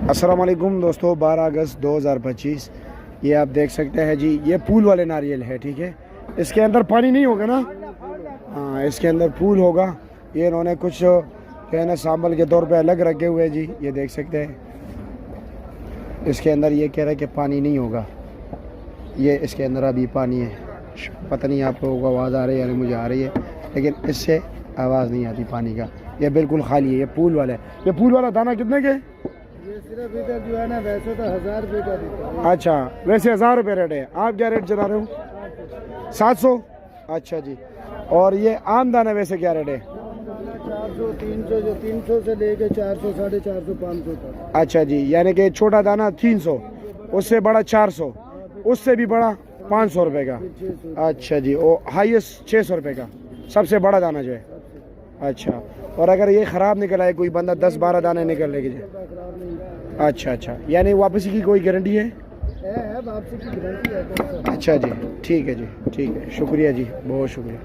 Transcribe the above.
अस्सलाम वालेकुम दोस्तों, 12 अगस्त 2025। ये आप देख सकते हैं जी, ये फूल वाले नारियल है। ठीक है, इसके अंदर पानी नहीं होगा ना? हाँ, इसके अंदर फूल होगा। ये इन्होंने कुछ कहना सांबल के तौर पे अलग रखे हुए हैं जी। ये देख सकते हैं, इसके अंदर ये कह रहा है कि पानी नहीं होगा। ये इसके अंदर अभी पानी है। पता नहीं आप लोगों को आवाज़ आ रही है या नहीं, मुझे आ रही है, लेकिन इससे आवाज़ नहीं आती पानी का। ये बिल्कुल खाली है। ये फूल वाला है। ये फूल वाला दाना कितने के? ये सिर्फ इधर जो है ना, वैसे तो 1000 रुपये का देता है। अच्छा, वैसे 1000 रुपये रेट है। आप क्या रेट चला रहे हो? 700। अच्छा जी। और ये आम दाना वैसे क्या रेट है? 400 300, जो 300 से लेके 400 450 500 तक। अच्छा जी, यानी कि छोटा दाना 300, उससे बड़ा 400, उससे भी बड़ा 500 रुपये का। 600। अच्छा जी, वो हाईएस्ट 600 रुपये का सबसे बड़ा दाना जो है। अच्छा, और अगर ये ख़राब निकल आए, कोई बंदा 10-12 दाने निकल लेके जाए? खराब नहीं अच्छा अच्छा, यानी वापसी की कोई गारंटी है? है वापसी की गारंटी है। अच्छा जी, ठीक है जी, ठीक है, शुक्रिया जी, बहुत शुक्रिया।